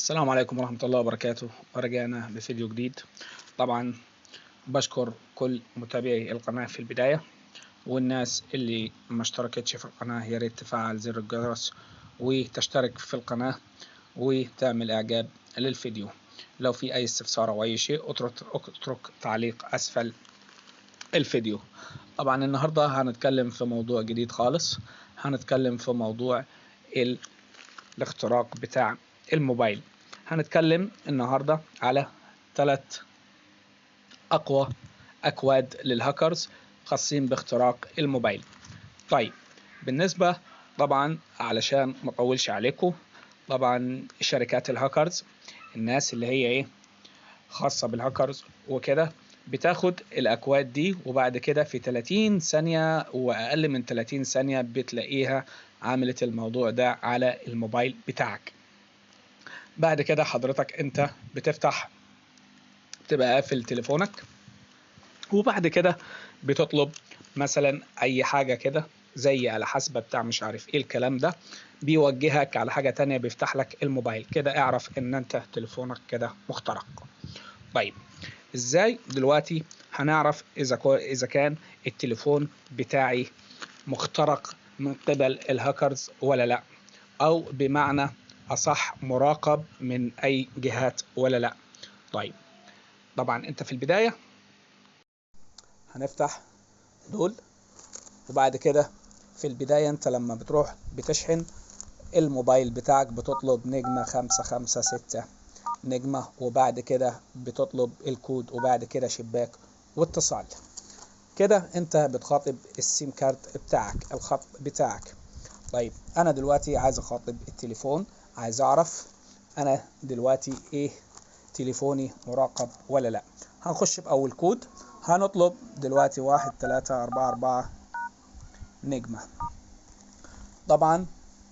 السلام عليكم ورحمة الله وبركاته، ورجعنا بفيديو جديد. طبعا بشكر كل متابعي القناة في البداية، والناس اللي ما اشتركتش في القناة يا ريت تفعل زر الجرس وتشترك في القناة وتعمل اعجاب للفيديو. لو في اي استفسار او اي شيء اترك تعليق اسفل الفيديو. طبعا النهاردة هنتكلم في موضوع جديد خالص، هنتكلم في موضوع الاختراق بتاع الموبايل. هنتكلم النهاردة على 3 أقوى أكواد للهاكرز خاصين باختراق الموبايل. طيب بالنسبة طبعا علشان ما اطولش عليكم، طبعا شركات الهاكرز، الناس اللي هي خاصة بالهاكرز وكده، بتاخد الأكواد دي وبعد كده في 30 ثانية وأقل من 30 ثانية بتلاقيها عملت الموضوع ده على الموبايل بتاعك. بعد كده حضرتك انت بتفتح، تبقى قافل تليفونك، وبعد كده بتطلب مثلا اي حاجة كده زي على حسب بتاع مش عارف ايه الكلام ده، بيوجهك على حاجة تانية بيفتح لك الموبايل كده، اعرف ان انت تليفونك كده مخترق. طيب ازاي دلوقتي هنعرف اذا كان التليفون بتاعي مخترق من قبل الهاكرز ولا لا، او بمعنى اصح مراقب من اي جهات ولا لا؟ طيب طبعا انت في البداية هنفتح دول، وبعد كده في البداية انت لما بتروح بتشحن الموبايل بتاعك بتطلب نجمة 556 نجمة، وبعد كده بتطلب الكود، وبعد كده شباك واتصال. كده انت بتخاطب السيم كارت بتاعك، الخط بتاعك. طيب انا دلوقتي عايز اخاطب التليفون، عايز اعرف انا دلوقتي تليفوني مراقب ولا لا. هنخش باول كود، هنطلب دلوقتي 1344 نجمة. طبعا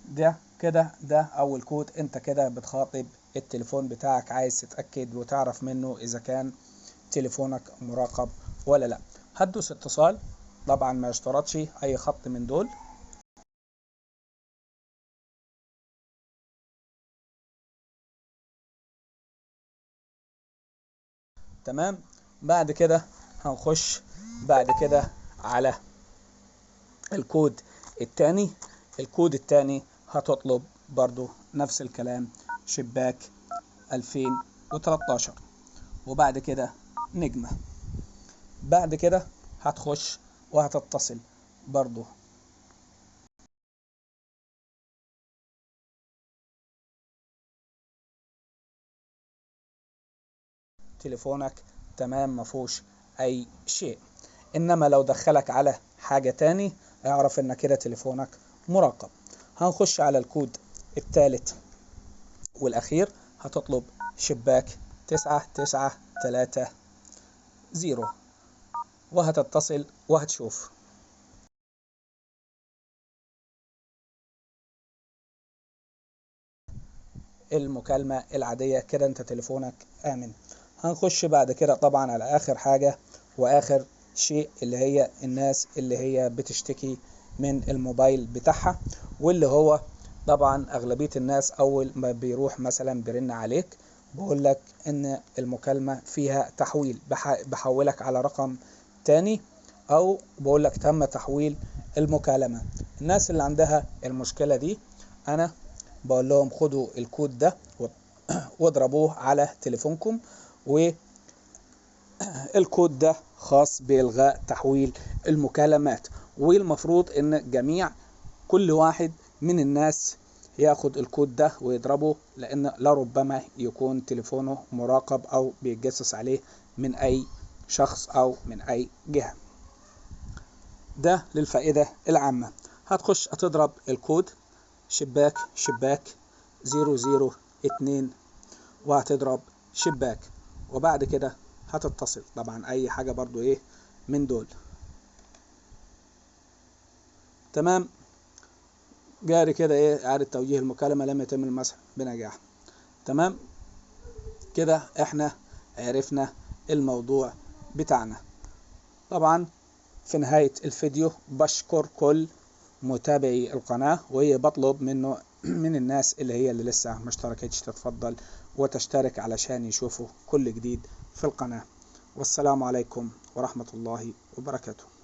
ده كده ده اول كود، انت كده بتخاطب التليفون بتاعك، عايز تتأكد وتعرف منه اذا كان تليفونك مراقب ولا لا. هتدوس اتصال، طبعا ما اشترطش اي خط من دول. تمام. بعد كده هنخش بعد كده على الكود التاني. الكود التاني هتطلب برضو نفس الكلام، شباك 2013، وبعد كده نجمة. بعد كده هتخش وهتتصل برضو تليفونك تمام مفهوش اي شيء. انما لو دخلك على حاجة تاني اعرف ان كده تليفونك مراقب. هنخش على الكود الثالث والاخير، هتطلب شباك 9930 وهتتصل وهتشوف المكالمة العادية. كده انت تليفونك امن. هنخش بعد كده طبعا على اخر حاجة واخر شيء، اللي هي الناس اللي هي بتشتكي من الموبايل بتاعها، واللي هو طبعا اغلبية الناس اول ما بيروح مثلا بيرن عليك بيقول لك ان المكالمة فيها تحويل، بحولك على رقم تاني، او بقول لك تم تحويل المكالمة. الناس اللي عندها المشكلة دي انا بقول لهم خدوا الكود ده واضربوه على تليفونكم، والكود ده خاص بإلغاء تحويل المكالمات. والمفروض ان كل واحد من الناس ياخد الكود ده ويضربه، لان لربما يكون تليفونه مراقب او بيتجسس عليه من اي شخص او من اي جهة. ده للفائدة العامة. هتخش هتضرب الكود شباك 002 وهتضرب شباك، وبعد كده هتتصل طبعا اي حاجة برضو من دول. تمام. جاري كده اعادة توجيه المكالمة لم يتم المسح بنجاح. تمام. كده احنا عرفنا الموضوع بتاعنا. طبعا في نهاية الفيديو بشكر كل متابعي القناة، وبطلب منه من الناس اللي هي اللي لسه ما اشتركتش تتفضل وتشترك علشان يشوفوا كل جديد في القناة. والسلام عليكم ورحمة الله وبركاته.